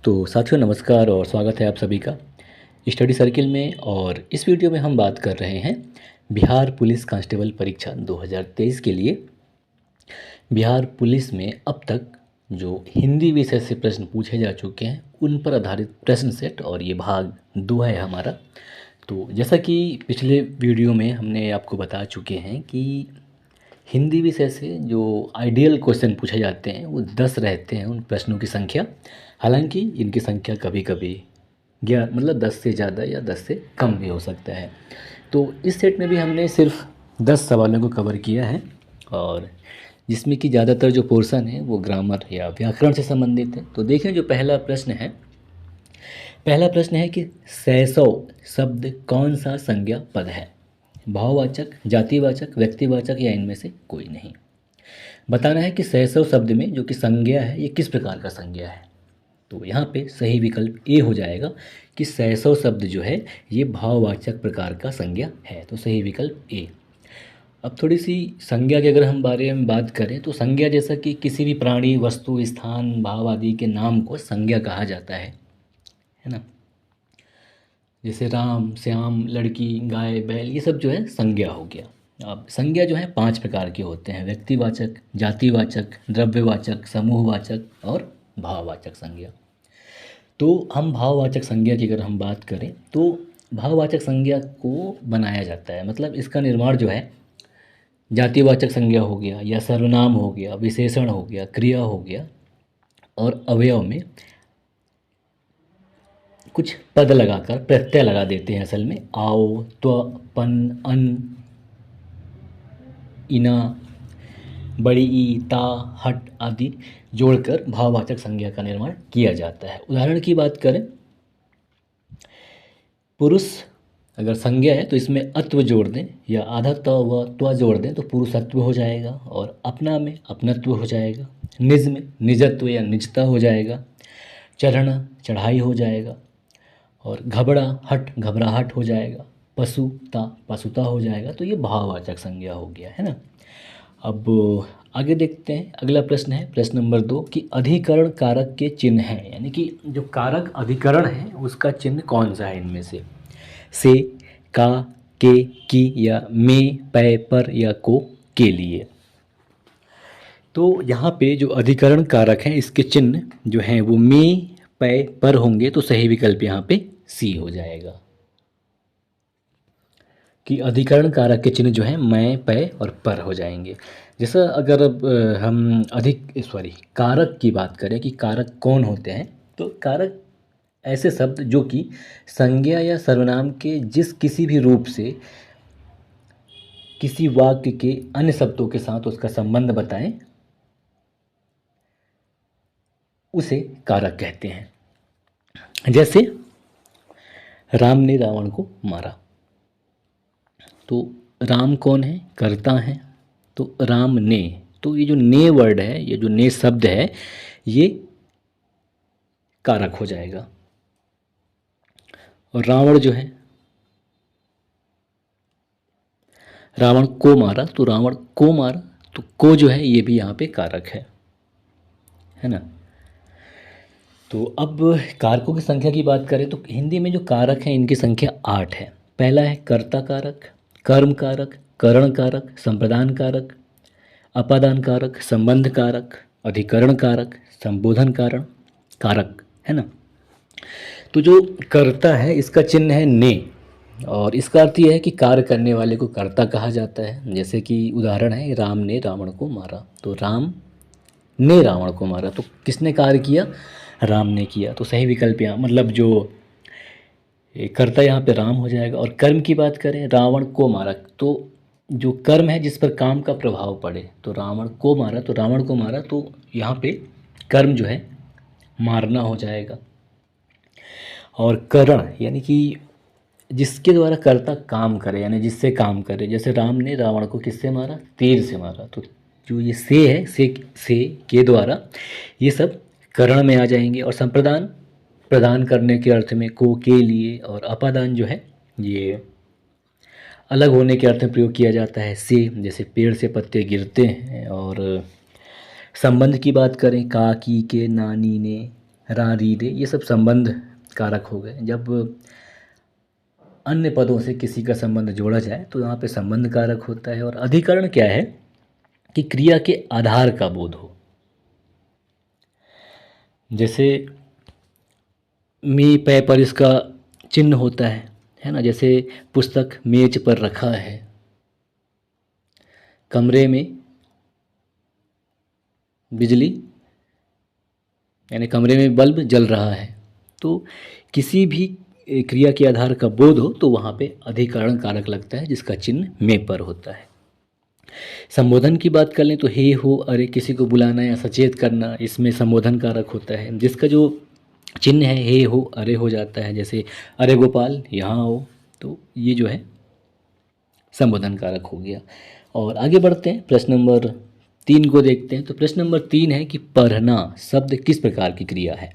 तो साथियों नमस्कार और स्वागत है आप सभी का स्टडी सर्किल में। और इस वीडियो में हम बात कर रहे हैं बिहार पुलिस कांस्टेबल परीक्षा 2023 के लिए। बिहार पुलिस में अब तक जो हिंदी विषय से प्रश्न पूछे जा चुके हैं उन पर आधारित प्रश्न सेट, और ये भाग 2 है हमारा। तो जैसा कि पिछले वीडियो में हमने आपको बता चुके हैं कि हिंदी विषय से जो आइडियल क्वेश्चन पूछे जाते हैं वो 10 रहते हैं उन प्रश्नों की संख्या। हालांकि इनकी संख्या कभी कभी 10 से ज़्यादा या 10 से कम भी हो सकता है। तो इस सेट में भी हमने सिर्फ 10 सवालों को कवर किया है, और जिसमें कि ज़्यादातर जो पोर्शन है वो ग्रामर या व्याकरण से संबंधित है। तो देखें, जो पहला प्रश्न है कि सैसव शब्द कौन सा संज्ञा पद है? भाववाचक, जातिवाचक, व्यक्तिवाचक या इनमें से कोई नहीं। बताना है कि सैसव शब्द में जो कि संज्ञा है ये किस प्रकार का संज्ञा है। तो यहाँ पे सही विकल्प ए हो जाएगा कि सैसव शब्द जो है ये भाववाचक प्रकार का संज्ञा है। तो सही विकल्प ए। अब थोड़ी सी संज्ञा के अगर हम बारे में बात करें तो संज्ञा जैसा कि किसी भी प्राणी, वस्तु, स्थान, भाव आदि के नाम को संज्ञा कहा जाता है ना। जैसे राम, श्याम, लड़की, गाय, बैल, ये सब जो है संज्ञा हो गया। अब संज्ञा जो है 5 प्रकार के होते हैं: व्यक्तिवाचक, जातिवाचक, द्रव्यवाचक, समूहवाचक और भाववाचक संज्ञा। तो हम भाववाचक संज्ञा की अगर हम बात करें तो भाववाचक संज्ञा को बनाया जाता है, मतलब इसका निर्माण जो है जातिवाचक संज्ञा हो गया या सर्वनाम हो गया, विशेषण हो गया, क्रिया हो गया, और अवयव में कुछ पद लगाकर प्रत्यय लगा देते हैं। असल में आओ, त्व, पन, अन, इना, बड़ी ई, ता, हट आदि जोड़कर भाववाचक संज्ञा का निर्माण किया जाता है। उदाहरण की बात करें, पुरुष अगर संज्ञा है तो इसमें अत्व जोड़ दें या आधा त व त्व जोड़ दें तो पुरुषत्व हो जाएगा, और अपना में अपनत्व हो जाएगा, निज में निजत्व या निजता हो जाएगा, चढ़ना चढ़ाई हो जाएगा, और घबरा हट घबराहट हो जाएगा, पशुता पशुता हो जाएगा। तो ये भाववाचक संज्ञा हो गया है ना। अब आगे देखते हैं, अगला प्रश्न है प्रश्न नंबर 2 कि अधिकरण कारक के चिन्ह हैं, यानी कि जो कारक अधिकरण है उसका चिन्ह कौन सा है इनमें से, का, के, की या में, पै, पर या को, के लिए। तो यहाँ पे जो अधिकरण कारक हैं इसके चिन्ह जो हैं वो में, पै, पर होंगे। तो सही विकल्प यहाँ पे सी हो जाएगा कि अधिकरण कारक के चिन्ह जो हैं मैं, पै और पर हो जाएंगे। जैसा अगर अब हम कारक की बात करें कि कारक कौन होते हैं, तो कारक ऐसे शब्द जो कि संज्ञा या सर्वनाम के जिस किसी भी रूप से किसी वाक्य के अन्य शब्दों के साथ उसका संबंध बताएं उसे कारक कहते हैं। जैसे राम ने रावण को मारा, तो राम कौन है? कर्ता है। तो राम ने, तो ये जो ने वर्ड है, ये जो ने शब्द है, ये कारक हो जाएगा। और रावण जो है, रावण को मारा, तो रावण को मारा, तो को जो है ये भी यहाँ पे कारक है ना। तो अब कारकों की संख्या की बात करें तो हिंदी में जो कारक हैं इनकी संख्या 8 है। पहला है कर्ता कारक, कर्म कारक, करण कारक, संप्रदान कारक, अपादान कारक, संबंध कारक, अधिकरण कारक, संबोधन कारण कारक, है ना। तो जो कर्ता है इसका चिन्ह है ने, और इसका अर्थ यह है कि कार्य करने वाले को कर्ता कहा जाता है। जैसे कि उदाहरण है राम ने रावण को मारा, तो राम ने रावण को मारा, तो किसने कार्य किया? राम ने किया। तो सही विकल्प यहाँ मतलब जो कर्ता यहाँ पे राम हो जाएगा। और कर्म की बात करें, रावण को मारा, तो जो कर्म है जिस पर काम का प्रभाव पड़े, तो रावण को मारा, तो रावण को मारा, तो यहाँ पे कर्म जो है मारना हो जाएगा। और करण यानी कि जिसके द्वारा कर्ता काम करे, यानी जिससे काम करे। जैसे राम ने रावण को किससे मारा? तीर से मारा। तो जो ये से है, से के द्वारा ये सब करण में आ जाएंगे। और संप्रदान प्रदान करने के अर्थ में को, के लिए। और अपादान जो है ये अलग होने के अर्थ में प्रयोग किया जाता है से, जैसे पेड़ से पत्ते गिरते हैं। और संबंध की बात करें, का, की, के, नानी, ने, रा री रे ये सब संबंध कारक हो गए। जब अन्य पदों से किसी का संबंध जोड़ा जाए तो यहाँ पे संबंध कारक होता है। और अधिकरण क्या है कि क्रिया के आधार का बोध हो। जैसे मे पै पर इसका चिन्ह होता है ना। जैसे पुस्तक मेज पर रखा है, कमरे में बिजली यानी कमरे में बल्ब जल रहा है। तो किसी भी क्रिया के आधार का बोध हो तो वहाँ पे अधिकरण कारक लगता है जिसका चिन्ह में पर होता है। संबोधन की बात कर लें तो हे हो अरे किसी को बुलाना या सचेत करना, इसमें संबोधन कारक होता है जिसका जो चिन्ह है हे हो अरे हो जाता है। जैसे अरे गोपाल यहाँ आओ, तो ये जो है संबोधन कारक हो गया। और आगे बढ़ते हैं, प्रश्न नंबर 3 को देखते हैं। तो प्रश्न नंबर 3 है कि पढ़ना शब्द किस प्रकार की क्रिया है?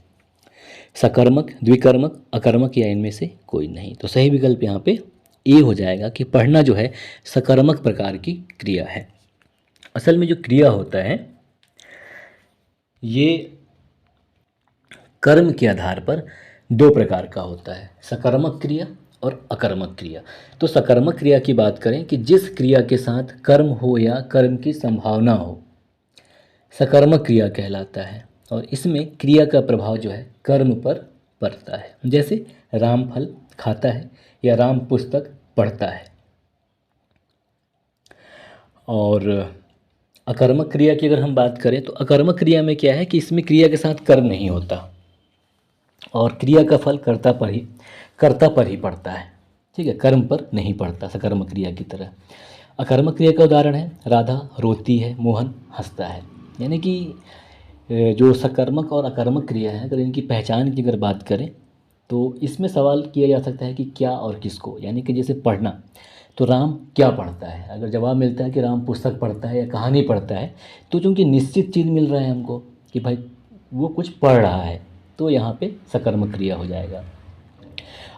सकर्मक, द्विकर्मक, अकर्मक या इनमें से कोई नहीं। तो सही विकल्प यहाँ पे ए हो जाएगा कि पढ़ना जो है सकर्मक प्रकार की क्रिया है। असल में जो क्रिया होता है ये कर्म के आधार पर 2 प्रकार का होता है, सकर्मक क्रिया और अकर्मक क्रिया। तो सकर्मक क्रिया की बात करें कि जिस क्रिया के साथ कर्म हो या कर्म की संभावना हो, सकर्मक क्रिया कहलाता है। और इसमें क्रिया का प्रभाव जो है कर्म पर पड़ता है। जैसे राम फल खाता है या राम पुस्तक पढ़ता है। और अकर्मक क्रिया की अगर हम बात करें तो अकर्मक क्रिया में क्या है कि इसमें क्रिया के साथ कर्म नहीं होता और क्रिया का फल कर्ता पर ही पड़ता है। ठीक है, कर्म पर नहीं पड़ता सकर्मक क्रिया की तरह। अकर्मक क्रिया का उदाहरण है राधा रोती है, मोहन हंसता है। यानी कि जो सकर्मक और अकर्मक क्रिया है अगर इनकी पहचान की अगर बात करें तो इसमें सवाल किया जा सकता है कि क्या और किसको। यानी कि जैसे पढ़ना, तो राम क्या पढ़ता है? अगर जवाब मिलता है कि राम पुस्तक पढ़ता है या कहानी पढ़ता है, तो चूंकि निश्चित चीज़ मिल रहा है हमको कि भाई वो कुछ पढ़ रहा है, तो यहाँ पे सकर्मक क्रिया हो जाएगा।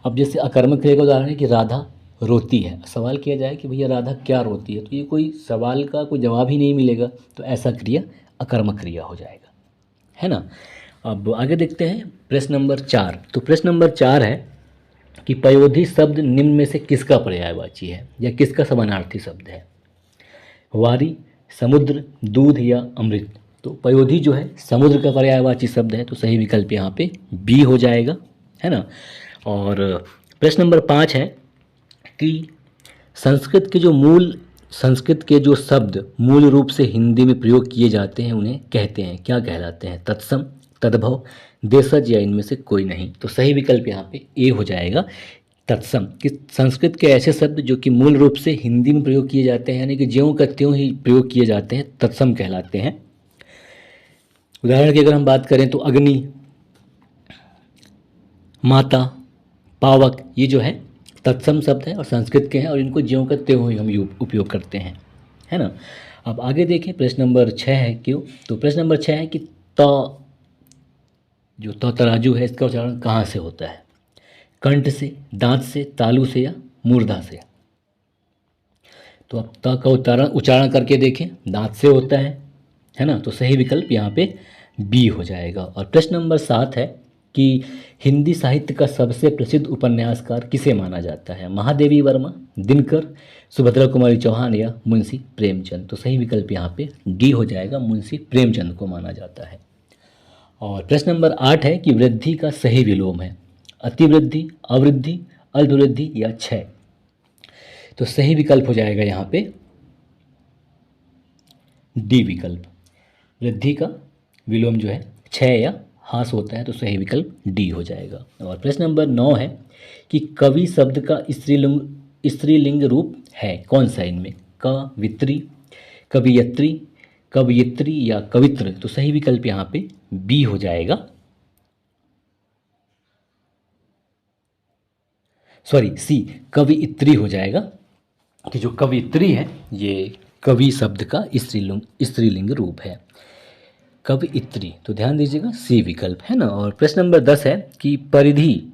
अब जैसे अकर्मक क्रिया का उदाहरण है कि राधा रोती है। सवाल किया जाए कि भैया राधा क्या रोती है, तो ये कोई सवाल का कोई जवाब ही नहीं मिलेगा, तो ऐसा क्रिया अकर्मक क्रिया हो जाएगा, है ना। अब आगे देखते हैं प्रश्न नंबर 4। तो प्रश्न नंबर 4 है कि पयोधी शब्द निम्न में से किसका पर्यायवाची है या किसका समानार्थी शब्द है? वारी, समुद्र, दूध या अमृत। तो पयोधी जो है समुद्र का पर्यायवाची शब्द है, तो सही विकल्प यहाँ पे बी हो जाएगा, है ना। और प्रश्न नंबर 5 है कि संस्कृत के जो शब्द मूल रूप से हिंदी में प्रयोग किए जाते हैं उन्हें कहते हैं, क्या कहलाते हैं? तत्सम, तद्भव, देशज या इनमें से कोई नहीं। तो सही विकल्प यहाँ पे ए हो जाएगा, तत्सम। कि संस्कृत के ऐसे शब्द जो कि मूल रूप से हिंदी में प्रयोग किए जाते हैं यानी कि ज्यों का त्यों ही प्रयोग किए जाते हैं, तत्सम कहलाते हैं। उदाहरण की अगर हम बात करें तो अग्नि, माता, पावक, ये जो है तत्सम शब्द है और संस्कृत के हैं और इनको ज्यों का त्यों ही हम उपयोग करते हैं, है ना। अब आगे देखें, प्रश्न नंबर 6 है क्यों। तो प्रश्न नंबर 6 है कि त जो तराजू है इसका उच्चारण कहाँ से होता है? कंठ से, दांत से, तालू से या मूर्धा से? तो अब त का उच्चारण करके देखें, दांत से होता है ना। तो सही विकल्प यहाँ पे बी हो जाएगा। और प्रश्न नंबर 7 है कि हिंदी साहित्य का सबसे प्रसिद्ध उपन्यासकार किसे माना जाता है? महादेवी वर्मा, दिनकर, सुभद्रा कुमारी चौहान या मुंशी प्रेमचंद। तो सही विकल्प यहाँ पे डी हो जाएगा, मुंशी प्रेमचंद को माना जाता है। और प्रश्न नंबर 8 है कि वृद्धि का सही विलोम है अतिवृद्धि, अवृद्धि, अल्पवृद्धि या क्षय। तो सही विकल्प हो जाएगा यहाँ पे डी विकल्प। वृद्धि का विलोम जो है क्षय या ह्रास होता है, तो सही विकल्प डी हो जाएगा। और प्रश्न नंबर 9 है कि कवि शब्द का स्त्रीलिंग रूप है कौन सा इनमें? कवित्री, कवियत्री, कवयित्री या कवित्र। तो सही विकल्प यहाँ पे बी हो जाएगा, सॉरी सी, कवियत्री हो जाएगा कि जो कवियत्री है ये कवि शब्द का स्त्रीलिंग रूप है, कवियत्री। तो ध्यान दीजिएगा सी विकल्प, है ना। और प्रश्न नंबर 10 है कि परिधि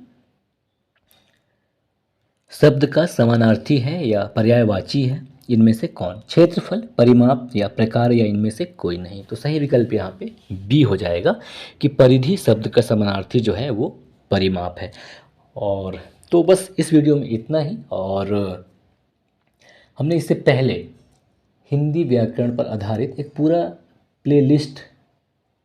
शब्द का समानार्थी है या पर्यायवाची है? इनमें से कौन? क्षेत्रफल, परिमाप या प्रकार या इनमें से कोई नहीं। तो सही विकल्प यहाँ पे बी हो जाएगा कि परिधि शब्द का समानार्थी जो है वो परिमाप है। और तो बस इस वीडियो में इतना ही। और हमने इससे पहले हिंदी व्याकरण पर आधारित एक पूरा प्लेलिस्ट,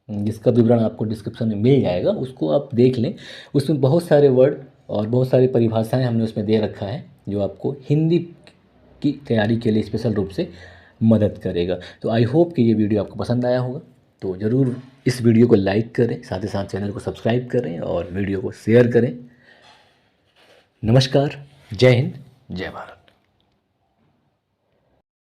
जिसका विवरण आपको डिस्क्रिप्शन में मिल जाएगा, उसको आप देख लें। उसमें बहुत सारे वर्ड और बहुत सारी परिभाषाएं हमने उसमें दे रखा है जो आपको हिंदी की तैयारी के लिए स्पेशल रूप से मदद करेगा। तो आई होप कि ये वीडियो आपको पसंद आया होगा। तो ज़रूर इस वीडियो को लाइक करें, साथ ही साथ चैनल को सब्सक्राइब करें और वीडियो को शेयर करें। नमस्कार, जय हिंद, जय भारत।